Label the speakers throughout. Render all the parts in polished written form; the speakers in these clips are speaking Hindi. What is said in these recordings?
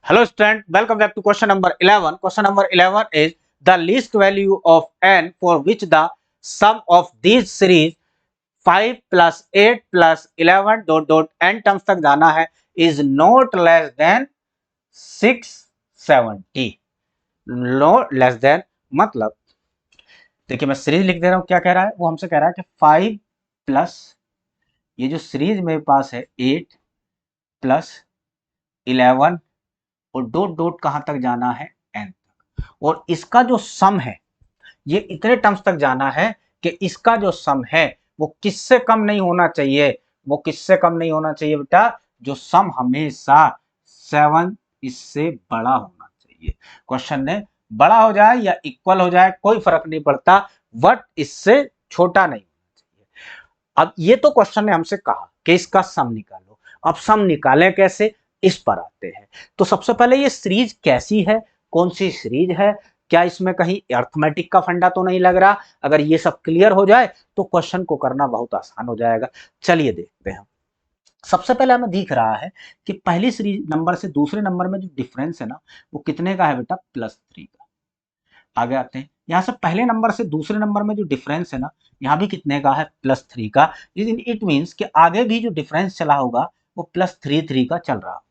Speaker 1: Hello student, welcome back to question number 11. Question number 11 is the least value of n for which the sum of these series 5 plus 8 plus 11 dot dot n terms तक जाना है is not less than 670. not less than मतलब देखिए मैं सीरीज लिख दे रहा हूं, क्या कह रहा है वो हमसे कह रहा है कि 5 प्लस ये जो सीरीज मेरे पास है 8 प्लस 11 और डॉट डॉट कहां तक जाना है n तक, और इसका जो सम है ये इतने टर्म्स तक जाना है कि इसका जो सम है वो किससे कम नहीं होना चाहिए, वो किससे कम नहीं होना चाहिए बेटा, जो सम हमेशा 7 इससे बड़ा होना चाहिए। क्वेश्चन ने बड़ा हो जाए या इक्वल हो जाए कोई फर्क नहीं पड़ता, बट इससे छोटा नहीं होना चाहिए। अब ये तो क्वेश्चन ने हमसे कहा कि इसका सम निकालो, अब सम निकालें कैसे, इस पर आते हैं। तो सबसे पहले ये सीरीज कैसी है, कौन सी सीरीज है, क्या इसमें कहीं अर्थमेटिक का फंडा तो नहीं लग रहा। अगर ये सब क्लियर हो जाए तो क्वेश्चन को करना बहुत आसान हो जाएगा। चलिए देखते हैं। सबसे पहले हमें दिख रहा है कि पहली सीरीज नंबर से दूसरे नंबर में जो डिफरेंस है ना वो कितने का है बेटा, +3 का। आगे आते हैं, यहां से पहले नंबर से दूसरे नंबर में जो डिफरेंस है ना यहां भी कितने का है, +3 का। इट मीन्स कि आगे भी जो डिफरेंस चला होगा वो +3 का चल रहा होगा।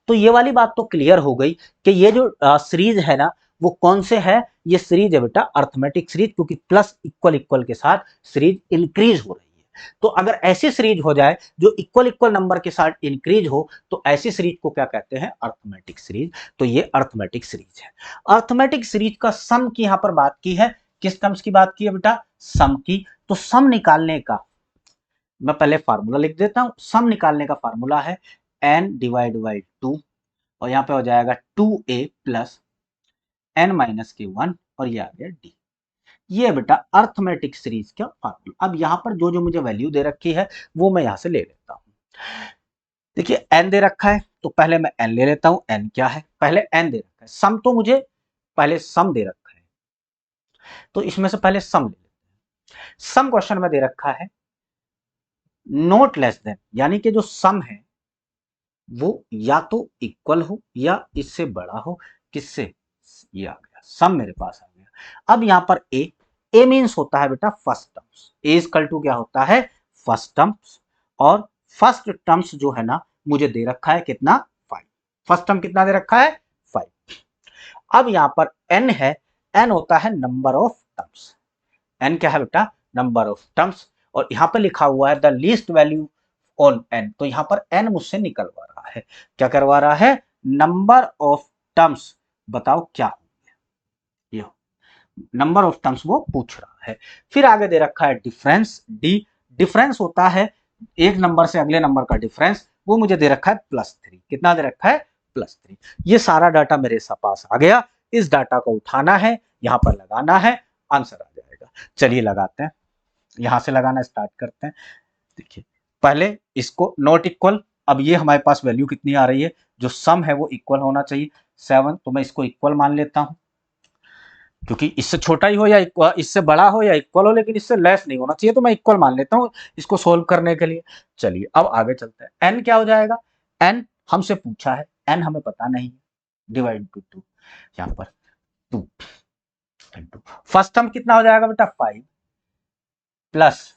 Speaker 1: तो ये वाली बात तो क्लियर हो गई कि ये जो सीरीज है ना वो कौन से है, ये सीरीज है बेटा अर्थमेटिक सीरीज, क्योंकि प्लस इक्वल इक्वल के साथ सीरीज इंक्रीज हो रही है। तो अगर ऐसी सीरीज हो जाए जो इक्वल इक्वल नंबर के साथ इंक्रीज हो तो ऐसी सीरीज को क्या कहते हैं, अर्थमेटिक सीरीज। तो ये अर्थमेटिक सीरीज है। अर्थमेटिक सीरीज का सम की यहां पर बात की है, किस टर्म्स की बात की है बेटा, सम की। तो सम निकालने का मैं पहले फार्मूला लिख देता हूं। सम निकालने का फार्मूला है n डिवाइड बाई 2 और यहां पे हो जाएगा 2a प्लस n माइनस के 1 और ये आ गया d। ये बेटा अर्थमेटिक सीरीज का फार्मूला। अब यहां पर जो जो मुझे वैल्यू दे रखी है वो मैं यहां से ले लेता हूं। देखिए n दे रखा है तो पहले मैं n ले लेता हूं। n क्या है, पहले n दे रखा है। सम तो मुझे पहले सम दे रखा है तो इसमें से पहले सम ले लेते हैं। सम क्वेश्चन में दे रखा है नॉट लेस देन, यानी कि जो सम है वो या तो इक्वल हो या इससे बड़ा हो, किससे, ये आ गया सम मेरे पास आ गया। अब यहां पर ए मींस होता है बेटा first terms, A equal to क्या होता है, फर्स्ट टर्म्स। और फर्स्ट टर्म्स जो है ना मुझे दे रखा है कितना, 5। फर्स्ट टर्म कितना दे रखा है, 5। अब यहां पर n है, n होता है नंबर ऑफ टर्म्स। n क्या है बेटा, नंबर ऑफ टर्म्स। और यहां पर लिखा हुआ है the least value on n, तो यहां पर n मुझसे निकलवा रहा है, क्या करवा रहा है, नंबर ऑफ टर्म्स। बताओ क्या होंगे, ये नंबर ऑफ टर्म्स वो पूछ रहा है। फिर आगे दे रखा है डिफरेंस डी। डिफरेंस होता है एक नंबर से अगले नंबर का डिफरेंस, वो मुझे दे रखा है +3। कितना दे रखा है, +3। ये सारा डाटा मेरे पास आ गया। इस डाटा को उठाना है, यहां पर लगाना है, आंसर आ जाएगा। चलिए लगाते हैं, यहां से लगाना स्टार्ट करते हैं। देखिए पहले इसको नॉट इक्वल, अब ये हमारे पास वैल्यू कितनी आ रही है, जो सम है वो इक्वल होना चाहिए 7, तो मैं इसको इक्वल मान लेता हूं, क्योंकि इससे छोटा ही हो या इससे बड़ा हो या इक्वल हो, लेकिन इससे लेस नहीं होना चाहिए, तो मैं इक्वल मान लेता हूं इसको सोल्व करने के लिए। चलिए अब आगे चलते हैं। n क्या हो जाएगा, n हमसे पूछा है, n हमें पता नहीं है, डिवाइड टू 2, यहां पर 2 इंटू फर्स्ट टर्म कितना हो जाएगा बेटा 5 प्लस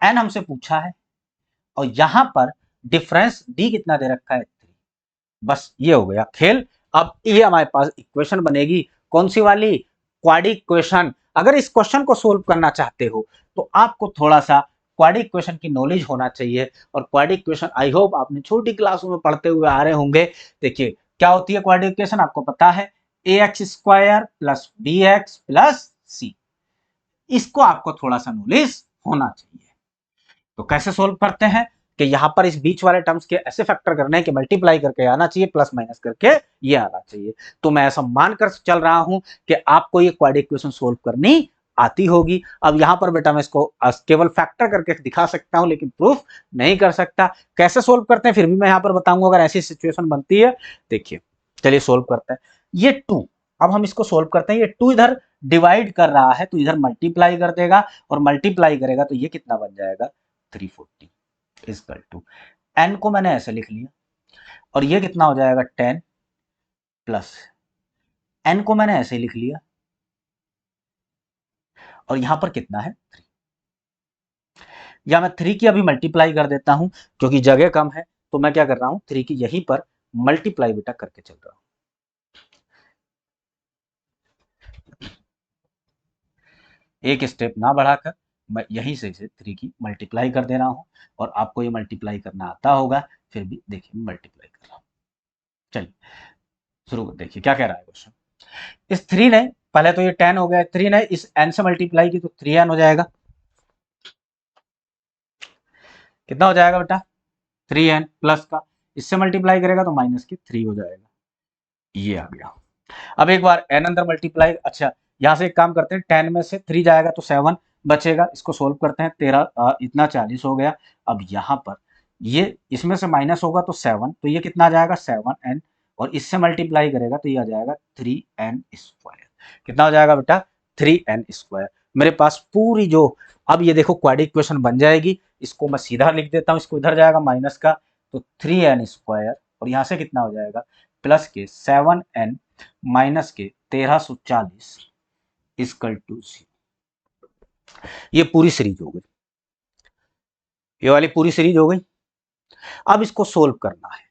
Speaker 1: n हमसे पूछा है और यहां पर डिफरेंस d कितना दे रखा है 3। बस ये हो गया खेल। अब ये हमारे पास इक्वेशन बनेगी, कौन सी वाली, क्वाड्रिक इक्वेशन। अगर इस क्वेश्चन को सोल्व करना चाहते हो तो आपको थोड़ा सा क्वाड्रिक इक्वेशन की नॉलेज होना चाहिए। और क्वाड्रिक इक्वेशन आई होप आपने छोटी क्लासों में पढ़ते हुए आ रहे होंगे। देखिए क्या होती है क्वाड्रिक इक्वेशन, आपको पता है ax² plus bx plus c। इसको आपको थोड़ा सा नॉलेज होना चाहिए। तो कैसे सोल्व करते हैं कि यहां पर इस बीच वाले टर्म्स के ऐसे फैक्टर करने के मल्टीप्लाई करके आना चाहिए, प्लस माइनस करके ये आना चाहिए। तो मैं ऐसा मानकर चल रहा हूं कि आपको ये क्वाड्रिक इक्वेशन सोल्व करनी आती होगी। अब यहां पर बेटा मैं इसको केवल फैक्टर करके दिखा सकता हूं लेकिन प्रूफ नहीं कर सकता। कैसे सोल्व करते हैं फिर भी मैं यहां पर बताऊंगा अगर ऐसी सिचुएशन बनती है। देखिए चलिए सोल्व करते हैं। ये 2, अब हम इसको सोल्व करते हैं। ये 2 इधर डिवाइड कर रहा है तो इधर मल्टीप्लाई कर देगा, और मल्टीप्लाई करेगा तो ये कितना बन जाएगा 340 इक्वल टू, n को मैंने ऐसे लिख लिया और ये कितना हो जाएगा 10 प्लस n को मैंने ऐसे ही लिख लिया, और यहां पर कितना है 3, या मैं 3 की अभी मल्टीप्लाई कर देता हूं क्योंकि जगह कम है, तो मैं क्या कर रहा हूं 3 की यहीं पर मल्टीप्लाई बेटा करके चल रहा हूं। एक स्टेप ना बढ़ाकर मैं यहीं से इसे 3 की मल्टीप्लाई कर दे रहा हूं, और आपको ये मल्टीप्लाई करना आता होगा, फिर भी देखिए मल्टीप्लाई कर रहा हूं। चलिए शुरू कर, देखिए क्या कह रहा है क्वेश्चन। इस 3 ने, पहले तो ये 10 हो गया, 3 ने इस n से मल्टीप्लाई की तो 3n हो जाएगा। कितना हो जाएगा बेटा 3n प्लस का, इससे मल्टीप्लाई करेगा तो माइनस की 3 हो जाएगा, ये आ गया। अब एक बार n अंदर मल्टीप्लाई, अच्छा यहां से एक काम करते हैं, 10 में से 3 जाएगा तो 7 बचेगा, इसको सोल्व करते हैं, 13 इतना 40 हो गया। अब यहां पर ये इसमें से माइनस होगा तो 7, तो ये कितना आ जाएगा 7n, और इससे मल्टीप्लाई करेगा तो ये आ जाएगा 3n स्क्वायर। कितना हो जाएगा बेटा 3n स्क्वायर। मेरे पास पूरी जो, अब ये देखो क्वाड्रेटिक इक्वेशन बन जाएगी, इसको मैं सीधा लिख देता हूं, इसको इधर जाएगा माइनस का, तो 3n स्क्वायर, और यहां से कितना हो जाएगा प्लस के 7n माइनस के 1340 इक्वल टू 0। ये पूरी सीरीज हो गई, ये वाली पूरी सीरीज हो गई। अब इसको सोल्व करना है,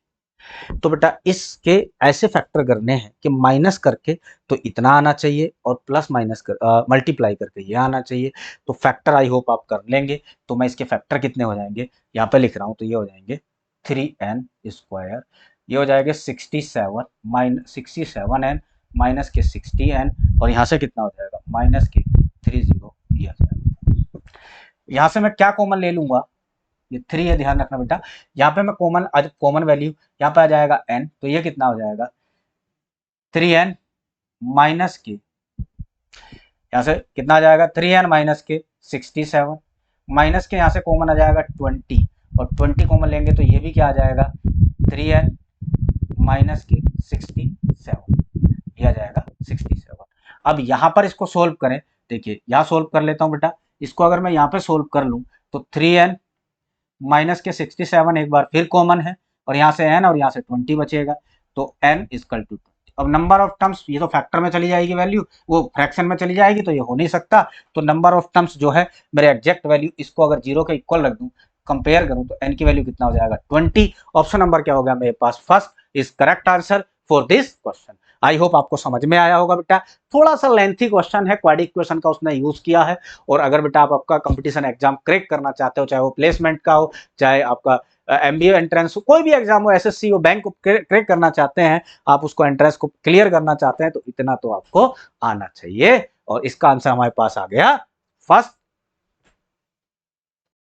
Speaker 1: तो बेटा इसके ऐसे फैक्टर करने हैं कि माइनस करके तो इतना आना चाहिए, और प्लस माइनस कर मल्टीप्लाई करके ये आना चाहिए। तो फैक्टर आई होप आप कर लेंगे। तो मैं इसके फैक्टर कितने हो जाएंगे, यहाँ पे लिख रहा हूँ, तो ये हो जाएंगे 3n स्क्वायर, ये हो जाएगा 67n माइनस के 60n, और यहाँ से कितना हो जाएगा माइनस के 30, ये आ जाएगा। यहाँ से मैं क्या कॉमन ले लूंगा, ये 3 है, ध्यान रखना बेटा, यहाँ पे मैं कॉमन, आज कॉमन वैल्यू यहाँ पे आ जाएगा n, तो ये कितना हो जाएगा 3n माइनस के, यहाँ से कितना आ जाएगा 3n माइनस के 67, माइनस के यहाँ से कॉमन आ जाएगा 20, और 20 कॉमन लेंगे तो ये भी क्या आ जाएगा 3n माइनस के 67, ये आ जाएगा 67। अब यहाँ पर इसको सोल्व करें, देखिए यहाँ सोल्व कर लेता हूँ बेटा, इसको अगर मैं यहाँ पे सोल्व कर लूँ तो 3n माइनस के 67 एक बार फिर कॉमन है, और यहाँ से n और यहाँ से 20 बचेगा, तो n इक्वल टू 20। अब नंबर ऑफ टर्म्स, ये तो फैक्टर में चली जाएगी वैल्यू, वो फ्रैक्शन में चली जाएगी, तो ये हो नहीं सकता। तो नंबर ऑफ टर्म्स जो है मेरे एग्जैक्ट वैल्यू, इसको अगर 0 के इक्वल रख दूं, कंपेयर करूं, तो n की वैल्यू कितना हो जाएगा 20। ऑप्शन नंबर क्या हो गया मेरे पास, first is correct answer for this question. I hope आपको समझ में आया होगा बेटा, थोड़ा सा लेंथी क्वेश्चन है, क्वाड्रेटिक इक्वेशन का उसने यूज किया है। और अगर बेटा आप आपका कंपटीशन एग्जाम क्रैक करना चाहते हो, चाहे वो प्लेसमेंट का हो, चाहे आपका एमबीए एंट्रेंस हो, कोई भी एग्जाम हो, एसएससी हो, बैंक को क्रैक करना चाहते हैं, आप उसको एंट्रेंस को क्लियर करना चाहते हैं, तो इतना तो आपको आना चाहिए। और इसका आंसर हमारे पास आ गया फर्स्ट